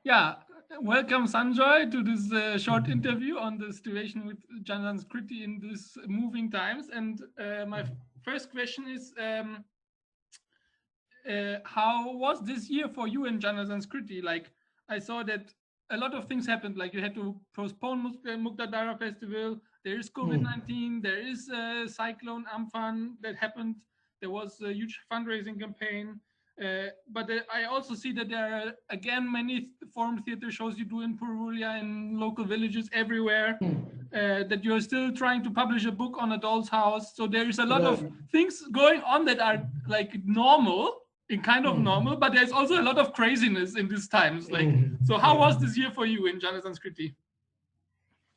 Yeah, welcome Sanjoy to this short interview on the situation with Sanskrit in these moving times. And my first question is, how was this year for you in Sanskrit? Like, I saw that a lot of things happened. Like, you had to postpone Muktadara Festival. There is COVID-19. There is Cyclone Amphan that happened. There was a huge fundraising campaign. But I also see that there are again many forum theater shows you do in Purulia, in local villages everywhere. That you're still trying to publish a book on a doll's house. So there is a lot of things going on that are like normal, in kind of normal, but there's also a lot of craziness in these times. Like, so how was this year for you in Jana Sanskriti?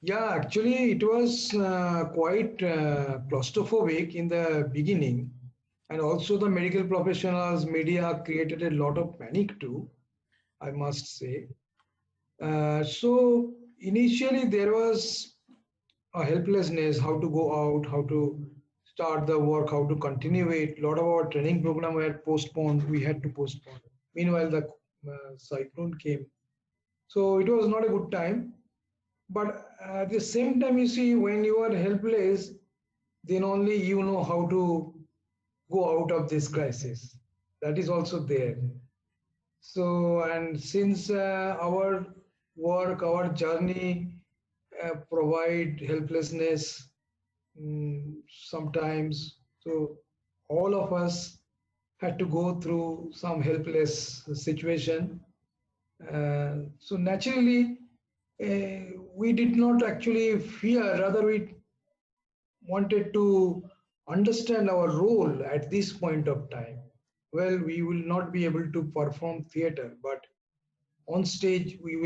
Yeah, actually, it was quite claustrophobic in the beginning, and also the medical professionals, media created a lot of panic too, I must say. So initially there was a helplessness, how to go out, how to start the work, how to continue it. A lot of our training program were postponed. We had to postpone. Meanwhile, the cyclone came. So it was not a good time. But at the same time, you see, when you are helpless, then only you know how to go out of this crisis. That is also there. So, and since our work, our journey provide helplessness sometimes, so all of us had to go through some helpless situation. So naturally, we did not actually fear, rather we wanted to understand our role at this point of time. Well, we will not be able to perform theater, but on stage we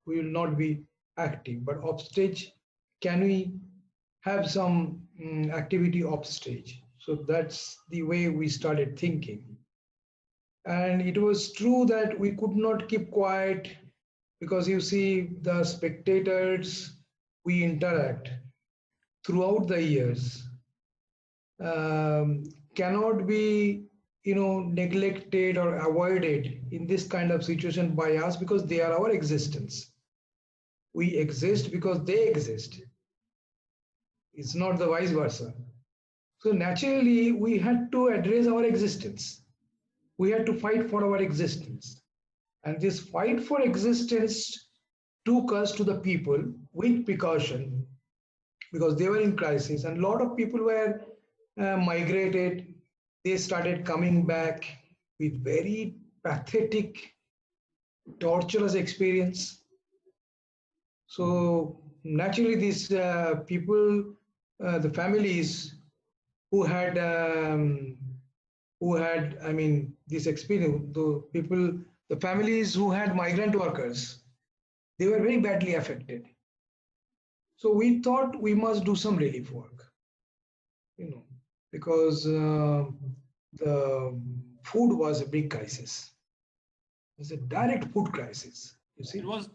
will not be active, but off stage, can we have some activity off stage? So that's the way we started thinking. And it was true that we could not keep quiet, because you see, the spectators we interact throughout the years cannot be neglected or avoided in this kind of situation by us, because they are our existence. We exist because they exist. It's not the vice versa. So naturally we had to address our existence. We had to fight for our existence, and this fight for existence took us to the people with precaution, because they were in crisis, and a lot of people were migrated. They started coming back with very pathetic, torturous experience. So naturally, these people, the families who had, I mean, this experience, the people, the families who had migrant workers, they were very badly affected. So we thought we must do some relief work, because the food was a big crisis. It's a direct food crisis. You see, it was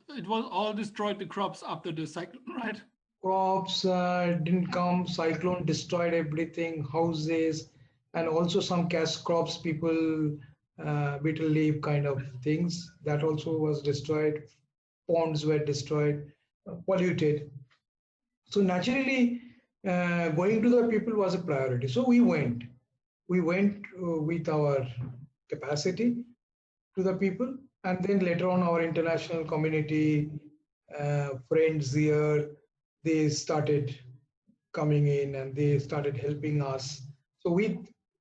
all destroyed, the crops after the cyclone, right? Crops didn't come. Cyclone destroyed everything, houses, and also some cash crops, people, betel leaf kind of things, that also was destroyed. Ponds were destroyed, polluted. So naturally, going to the people was a priority. So we went with our capacity to the people, and then later on our international community, friends here, they started coming in and they started helping us. So with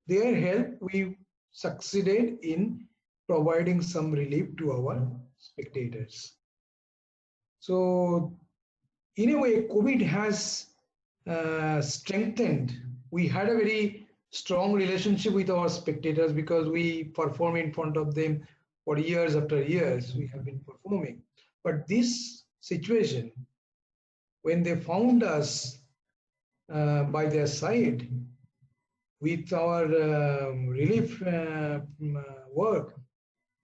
their help, we succeeded in providing some relief to our spectators. So in a way, COVID has strengthened. We had a very strong relationship with our spectators, because we perform in front of them for years after years. We have been performing. But this situation, when they found us by their side with our relief work,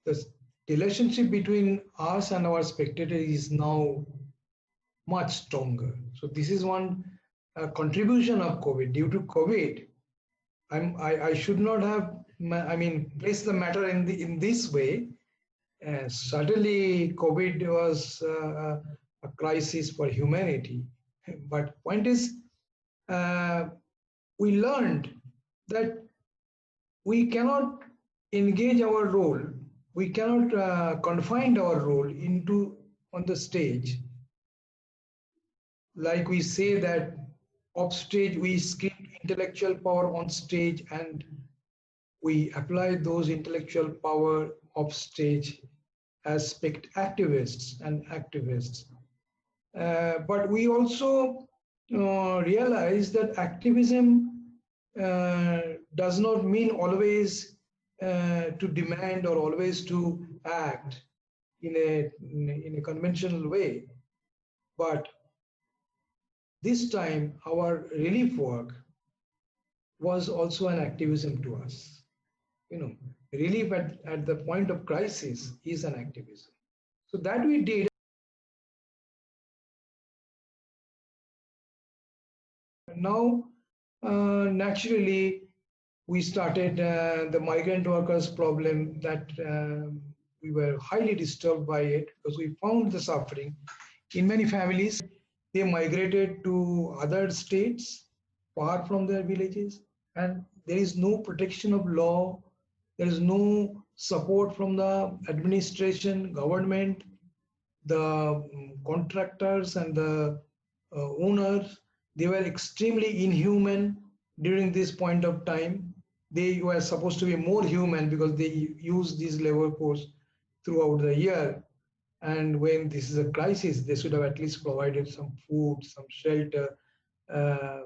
the relationship between us and our spectator is now much stronger. So this is one contribution of COVID. Due to COVID, I should not have, placed the matter in this way, Certainly, COVID was a crisis for humanity. But point is, uh, we learned that we cannot engage our role, we cannot confine our role into on the stage. Like we say that off stage, we script intellectual power on stage and we apply those intellectual power off stage as activists and activists. But we also realize that activism does not mean always to demand or always to act in a conventional way. But this time, our relief work was also an activism to us. Relief at the point of crisis is an activism. So that we did. Now, naturally, we started the migrant workers problem that we were highly disturbed by it because we found the suffering. In many families, they migrated to other states far from their villages, and there is no protection of law, there is no support from the administration, government, the contractors and the owners. They were extremely inhuman during this point of time. They were supposed to be more human because they use this labor force throughout the year. And when this is a crisis, they should have at least provided some food, some shelter, uh,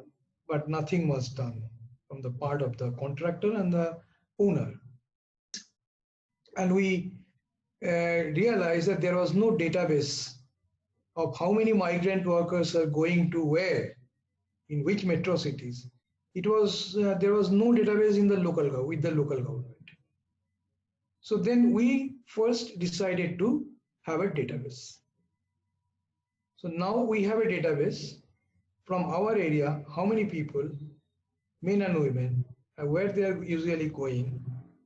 but nothing was done from the part of the contractor and the owner. And we realized that there was no database of how many migrant workers are going to where, in which metro cities. It was there was no database in the with the local government. So then we first decided to have a database. So now we have a database from our area, how many people, men and women, where they are usually going.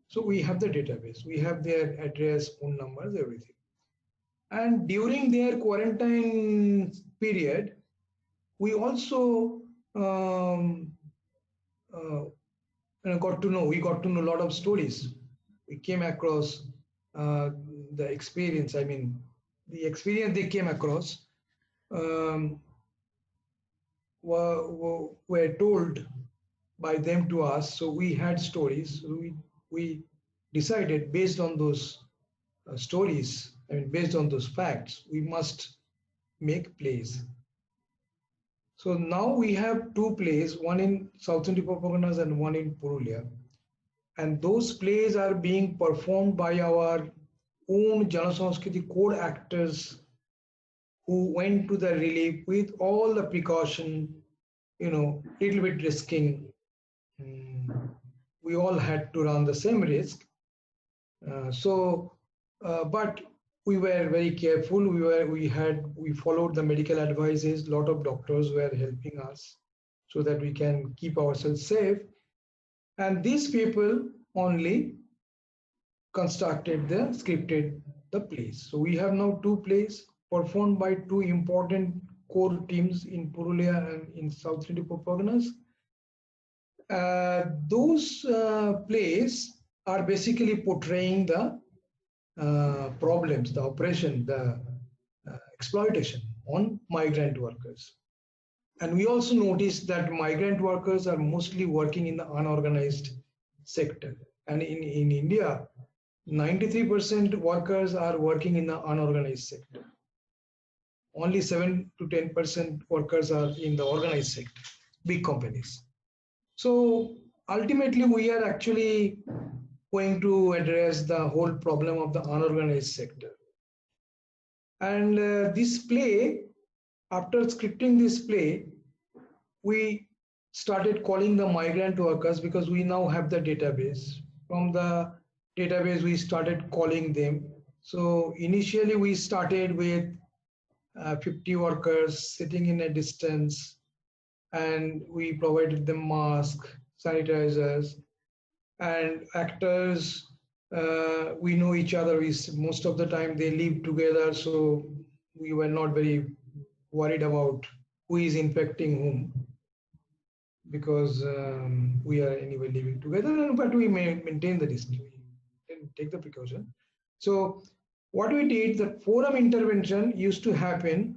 So we have the database. We have their address, phone numbers, everything. And during their quarantine period, we also got to know a lot of stories. We came across the experience. I mean, the experience they came across um, were told by them to us. So we had stories. So we decided based on those stories, I mean, based on those facts, we must make plays. So now we have two plays, one in South 24 Parganas and one in Purulia. And those plays are being performed by our own Janasanskriti code actors who went to the relief with all the precaution, little bit risking. We all had to run the same risk. But we were very careful. We followed the medical advices. A lot of doctors were helping us so that we can keep ourselves safe. And these people only scripted the plays. So we have now two plays performed by two important core teams in Purulia and in South 24 Parganas. Those plays are basically portraying the problems, the oppression, the exploitation on migrant workers. And we also noticed that migrant workers are mostly working in the unorganized sector. And in India, 93% workers are working in the unorganized sector. Only 7 to 10% workers are in the organized sector, big companies. So ultimately, we are actually going to address the whole problem of the unorganized sector. And this play, after scripting this play, we started calling the migrant workers because we now have the database. From the database, we started calling them. So initially, we started with 50 workers sitting in a distance, and we provided them masks, sanitizers, and actors We know each other. Most of the time they live together, so we were not very worried about who is infecting whom, because we are anyway living together, but we may maintain the distance, we take the precaution. So what we did, the forum intervention used to happen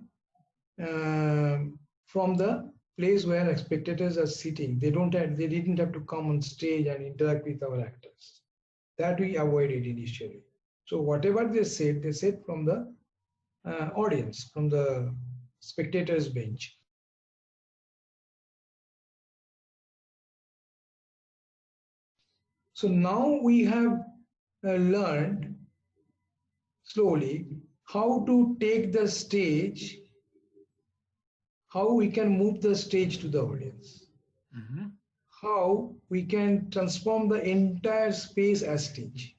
from the place where spectators are sitting. They didn't have to come on stage and interact with our actors. That we avoided initially. So whatever they said from the audience, from the spectators bench. So now we have learned slowly how to take the stage, how we can move the stage to the audience, how we can transform the entire space as stage.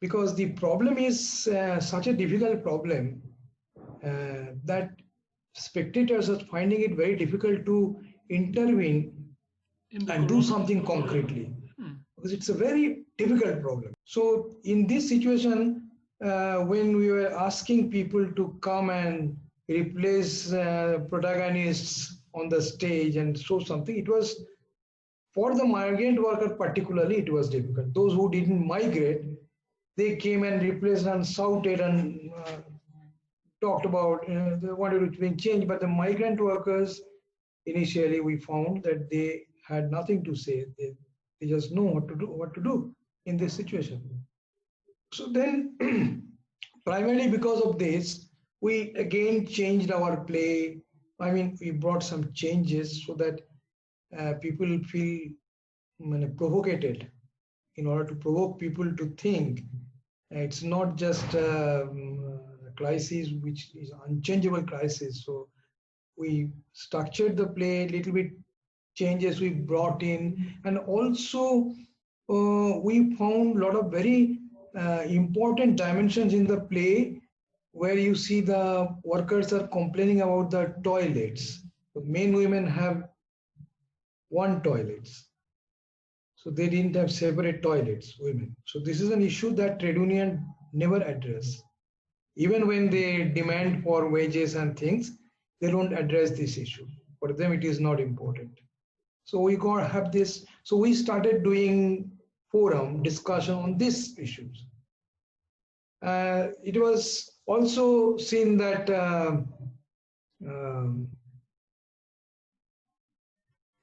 Because the problem is such a difficult problem that spectators are finding it very difficult to intervene and do something concretely, because it's a very difficult problem. So in this situation, when we were asking people to come and replace protagonists on the stage and show something, it was, for the migrant worker particularly, it was difficult. Those who didn't migrate, they came and replaced and shouted and talked about they wanted it to be changed. But the migrant workers, initially we found that they had nothing to say. They just know what to do in this situation. So then primarily because of this, we again changed our play. I mean, we brought some changes so that people feel provocated, in order to provoke people to think. It's not just a crisis which is unchangeable crisis. So we structured the play a little bit, changes we brought in, and also we found a lot of very important dimensions in the play, where you see the workers are complaining about the toilets. The men, women have one toilets. So they didn't have separate toilets, women. So this is an issue that trade union never address. Even when they demand for wages and things, they don't address this issue. For them, it is not important. So we got to have this. So we started doing forum discussion on these issues. It was also seen that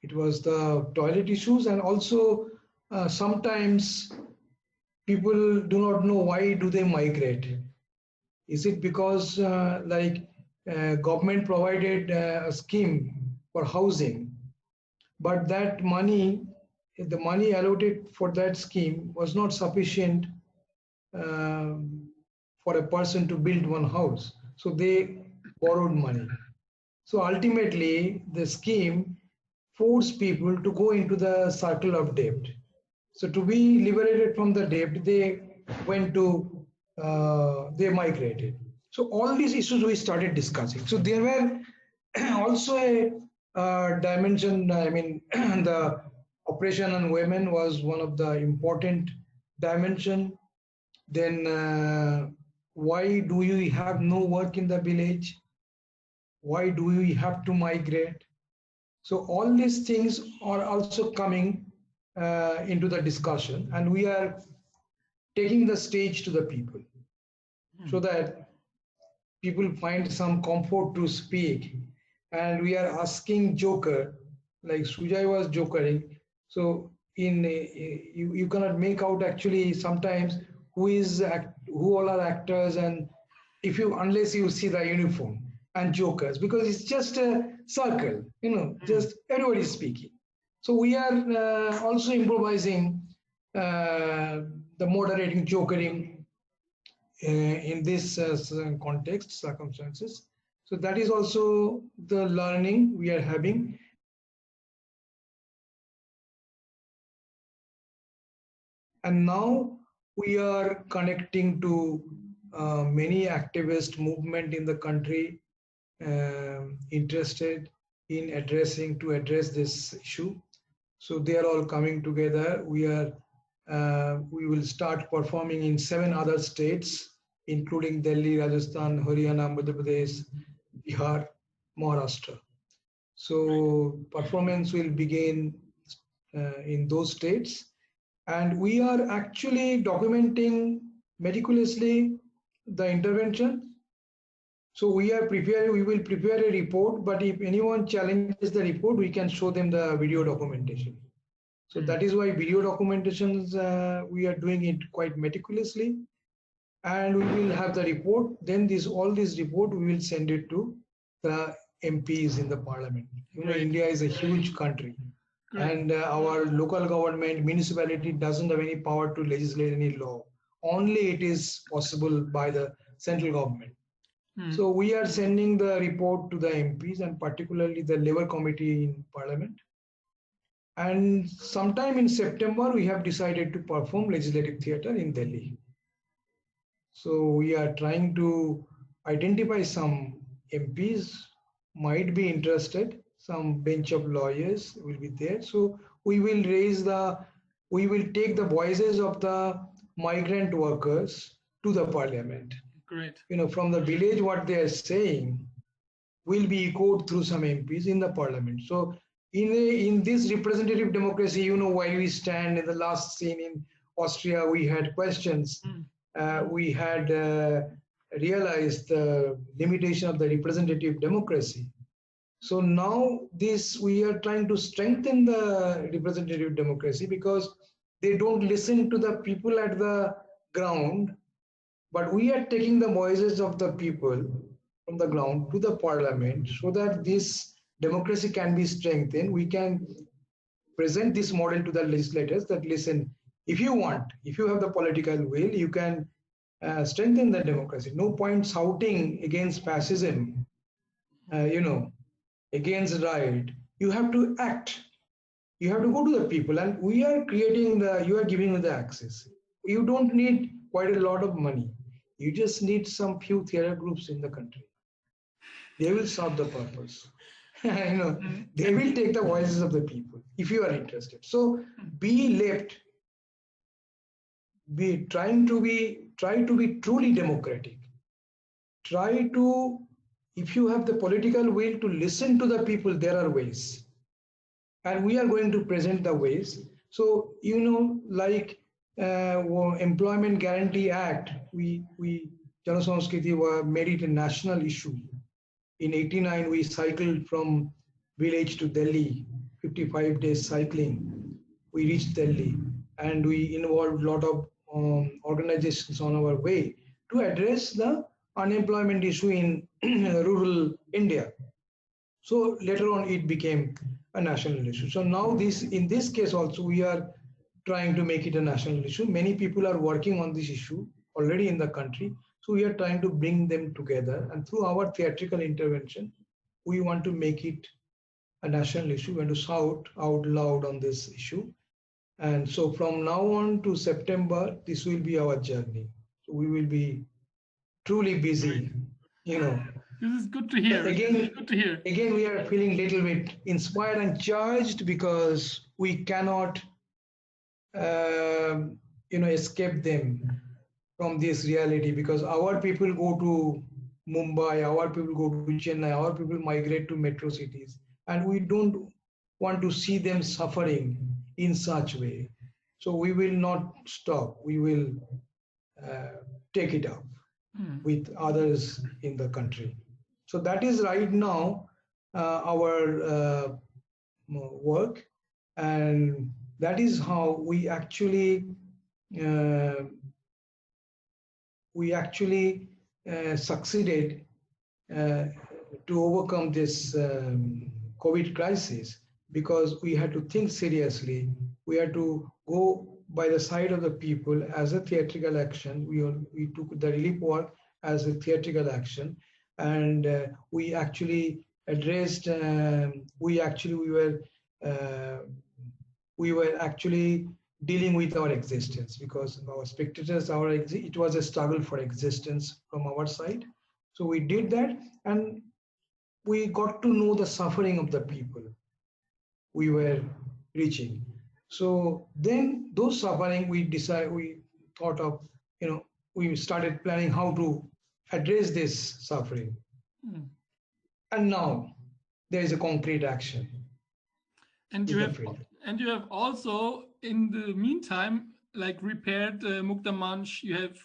it was the toilet issues, and also sometimes people do not know why do they migrate. Is it because government provided a scheme for housing, but that money, the money allocated for that scheme was not sufficient for a person to build one house. So they borrowed money. So ultimately, the scheme forced people to go into the circle of debt. So to be liberated from the debt, they went to, they migrated. So all these issues we started discussing. So there were also a dimension, I mean, the oppression on women was one of the important dimension. Then why do we have no work in the village? Why do we have to migrate? So all these things are also coming into the discussion, and we are taking the stage to the people so that people find some comfort to speak. And we are asking joker, like Sujay was jokering. So you cannot make out actually sometimes who all are actors, and unless you see the uniform and jokers, because it's just a circle, just everybody speaking. So we are also improvising the moderating jokering in this context, circumstances. So that is also the learning we are having. And now we are connecting to many activist movement in the country interested in address this issue. So they are all coming together. We are We will start performing in 7 other states, including Delhi, Rajasthan, Haryana, Madhya Pradesh, Bihar, Maharashtra. Great. So performance will begin in those states, and we are actually documenting meticulously the intervention. So we will prepare a report, but if anyone challenges the report, we can show them the video documentation. So that is why video documentations, we are doing it quite meticulously, and we will have the report. Then all this report, we will send it to the MPs in the parliament. Great. India is a huge country, Great. and our local government, municipality doesn't have any power to legislate any law. Only it is possible by the central government. So we are sending the report to the MPs and particularly the Labour Committee in Parliament. And sometime in September, we have decided to perform legislative theatre in Delhi. So we are trying to identify some MPs might be interested. Some bench of lawyers will be there. So we will take the voices of the migrant workers to the parliament. Great. From the village, what they are saying will be echoed through some MPs in the parliament. So in this representative democracy, while we stand in the last scene in Austria, we had questions. We had realized the limitation of the representative democracy. So now we are trying to strengthen the representative democracy because they don't listen to the people at the ground, but we are taking the voices of the people from the ground to the parliament so that this democracy can be strengthened. We can present this model to the legislators that listen, if you have the political will, you can strengthen the democracy. No point shouting against fascism, against riot. You have to act. You have to go to the people, and you are giving the access. You don't need quite a lot of money. You just need some few theater groups in the country. They will serve the purpose. They will take the voices of the people if you are interested. So try to be truly democratic. If you have the political will to listen to the people, there are ways. And we are going to present the ways. So, like Employment Guarantee Act, we Jana Samskriti made it a national issue. In 89, we cycled from village to Delhi, 55 days cycling. We reached Delhi, and we involved a lot of organizations on our way to address the unemployment issue in rural India. So later on, it became a national issue. So now in this case also, we are trying to make it a national issue. Many people are working on this issue already in the country. So we are trying to bring them together, and through our theatrical intervention, we want to make it a national issue. We want to shout out loud on this issue. And so from now on to September, this will be our journey. So we will be truly busy, This is good to hear. Again, we are feeling a little bit inspired and charged because we cannot, escape them from this reality, because our people go to Mumbai, our people go to Chennai, our people migrate to metro cities, and we don't want to see them suffering in such way. So we will not stop. We will take it up with others in the country. So that is right now our work, and that is how we actually succeeded to overcome this COVID crisis, because we had to think seriously. We had to go by the side of the people as a theatrical action. We took the relief work as a theatrical action, and we actually addressed. We were actually dealing with our existence, because our spectators, it was a struggle for existence from our side. So we did that, and we got to know the suffering of the people we were reaching. So then those suffering, we thought of, we started planning how to address this suffering. And now there is a concrete action And in you the have field. also in the meantime like repaired Mukta Manch. You have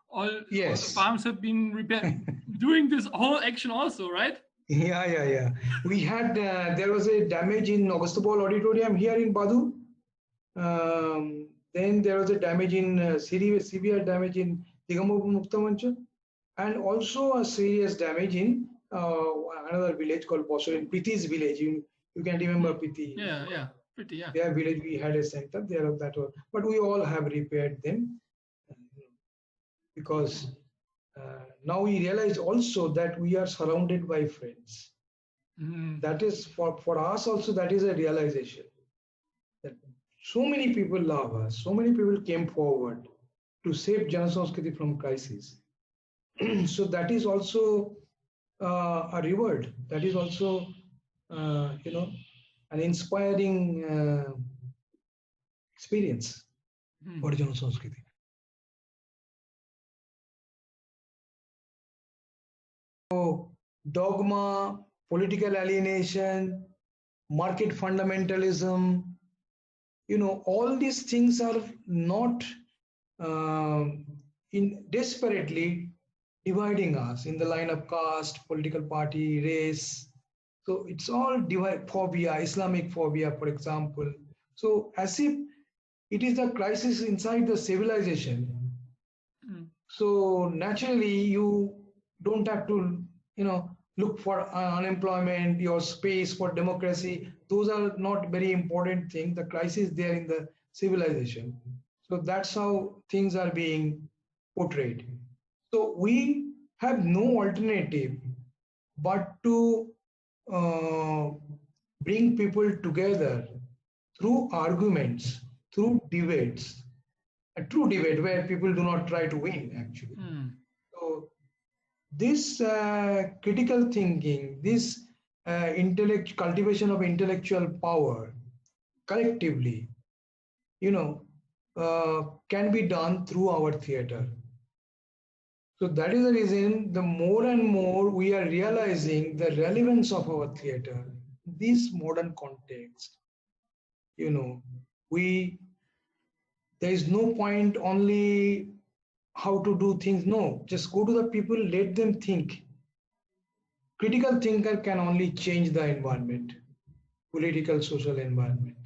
all the farms have been repaired. Doing this whole action also, right? Yeah. We had there was a damage in Augustopol Auditorium here in Badu. Then there was a damage in severe damage in Digamobu Muktamancha, and also a serious damage in another village called Posor, in Priti's village. You can remember Priti. Yeah, Priti, yeah. Their village, we had a center there of that one, but we all have repaired them because now we realize also that we are surrounded by friends. That is for us also, that is a realization that so many people love us, so many people came forward to save Jana Sanskriti from crisis. So that is also a reward. That is also, an inspiring experience for Jana Sanskriti. So dogma, political alienation, market fundamentalism, all these things are not in desperately dividing us in the line of caste, political party, race. So it's all phobia, Islamic phobia, for example. So as if it is a crisis inside the civilization. So naturally, you don't have to, look for unemployment, your space for democracy. Those are not very important things. The crisis there in the civilization. So that's how things are being portrayed. So we have no alternative but to bring people together through arguments, through debates, a true debate where people do not try to win actually. So this critical thinking, this cultivation of intellectual power collectively, can be done through our theater. So that is the reason the more and more we are realizing the relevance of our theater, this modern context. There is no point only how to do things. No, just go to the people, let them think. Critical thinker can only change the environment, political, social environment.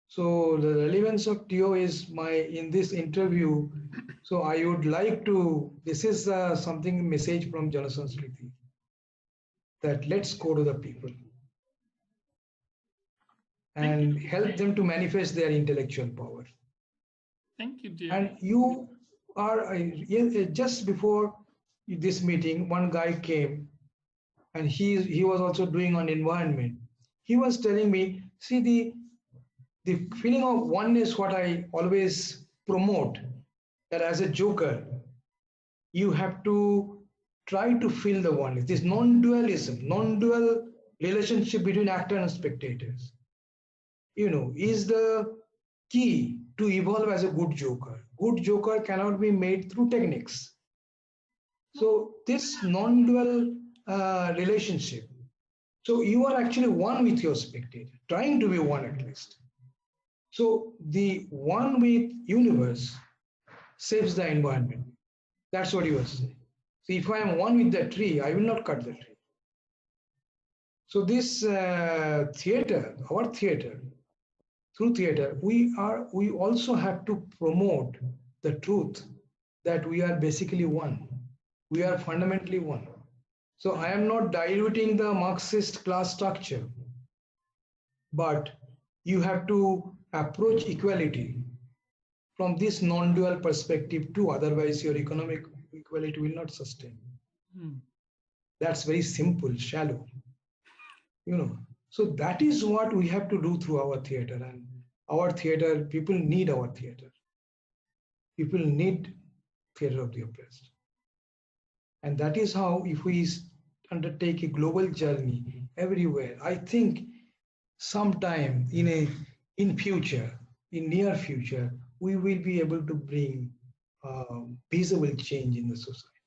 So the relevance of TO is in this interview. So I would like to, this is something message from Jana Sanskriti, that let's go to the people and help them to manifest their intellectual power. Thank you, dear. And you are, just before this meeting, one guy came and he was also doing on environment. He was telling me, see, the feeling of oneness, what I always promote, that as a joker, you have to try to feel the oneness, this non-dualism, non-dual relationship between actor and spectators, is the key to evolve as a good joker. Good joker cannot be made through techniques. So this non-dual relationship, so you are actually one with your spectator, trying to be one at least. So the one with universe saves the environment. That's what he was saying. So if I am one with the tree, I will not cut the tree. So this theater, our theater, through theater, we also have to promote the truth that we are basically one. We are fundamentally one. So I am not diluting the Marxist class structure, but you have to approach equality from this non-dual perspective too, otherwise your economic equality will not sustain. That's very simple, shallow. So that is what we have to do through our theater. And our theater, people need our theater. People need theater of the oppressed. And that is how, if we undertake a global journey everywhere, I think sometime in in future, in near future, we will be able to bring visible change in the society.